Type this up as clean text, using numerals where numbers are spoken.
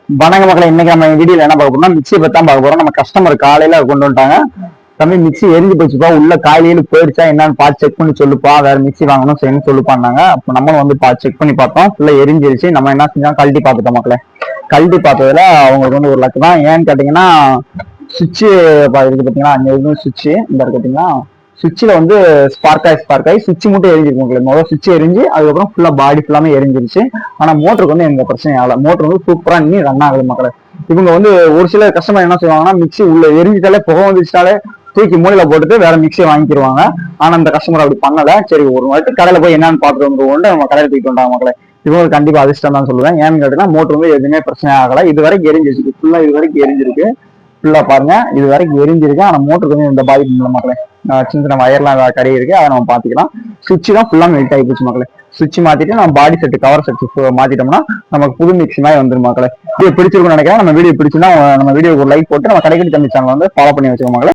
வணக்க மக்களை, இன்னைக்கு நம்ம வீடியோல என்ன பார்க்க போறோம்னா மிக்சியை பத்தி தான் பார்க்க போறோம். நம்ம கஸ்டமர் காலையில கொண்டு வந்துட்டாங்க. தம்பி மிக்சி எரிஞ்சு போச்சுப்பா, உள்ள காலையில போயிடுச்சா என்னன்னு பார்த்து செக் பண்ணி சொல்லுப்பா, வேற மிக்சி வாங்கணும் சரின்னு சொல்லுப்பாங்க. அப்போ நம்மளும் வந்து செக் பண்ணி பார்த்தோம், ஃபுல்லா எரிஞ்சிருச்சு. நம்ம என்ன செஞ்சோம், கழட்டி பார்த்துட்டோம் மக்களே. கழட்டி பார்த்ததுல அவங்களுக்கு வந்து ஒரு லக்கு தான். ஏன்னு கேட்டீங்கன்னா சுவிட்சு இருக்கு பார்த்தீங்கன்னா, அங்கே எதுவும் சுவிட்சு இந்த பார்த்தீங்கன்னா சுவிட்சில் வந்து ஸ்பார்க் ஆகி சுவிட்ச் மட்டும் எரிஞ்சிருக்கு உங்களுக்கு. முதல்ல சுவிட்ச் எரிஞ்சு அதுக்கப்புறம் ஃபுல்லா பாடி ஃபுல்லாமே எரிஞ்சிருச்சு. ஆனா மோட்டருக்கு வந்து எந்த பிரச்சனையும் ஆகல. மோட்டர் வந்து சூப்பரா இன்னும் ரன் ஆகுது மக்களே. இவங்க வந்து ஒரு சில கஸ்டமர் என்ன செய்வாங்கன்னா, மிக்சி உள்ள எரிஞ்சிட்டாலே புகை வந்துச்சுட்டாலே தூக்கி மூலையில போட்டுட்டு வேற மிக்சியை வாங்கிக்கிடுவாங்க. ஆனா அந்த கஸ்டமர் அப்படி பண்ணல. சரி ஒரு வாட்டி கடையில போய் என்னன்னு பார்த்துட்டு வந்துருவோம், நம்ம கடையில தூக்கிட்டு வந்தாங்க மக்களே. இவங்களுக்கு கண்டிப்பா அதிர்ஷ்டம் தான் சொல்லுவேன். ஏன்னு கேட்டீங்கன்னா மோட்டர் வந்து எதுவுமே பிரச்சனை ஆகல. இது வரைக்கும் எரிஞ்சிருக்கு, ஃபுல்லா இது வரைக்கும் எரிஞ்சிருக்கு. ஃபுல்லா பாருங்க, இது வரைக்கும் எரிஞ்சிருக்கு. ஆனா மோட்டருக்கு வந்து இந்த பாதிப்பு இல்லை மக்களே. சின்ன சின்ன வயர்லாம் கடை இருக்கு, அதை நம்ம பாத்துக்கலாம். சுவிட்ச் தான் ஃபுல்லா மெல்ட் ஆகி போச்சு மக்களே. சுவிட்ச் மாத்திட்டு நம்ம பாடி செட் கவர் செட் மாத்திட்டோம்னா நமக்கு புது மிக்சி மாதிரி வந்துடும் மக்களே. வீடியோ பிடிச்சிருக்கும்னு நினைக்கிறேன். நம்ம வீடியோ பிடிச்சுன்னா நம்ம வீடியோக்கு ஒரு லைக் போட்டு நம்ம கடைக்கடி தமிழ் சேனல் வந்து ஃபாலோ பண்ணி வச்சுக்கோங்க மக்களே.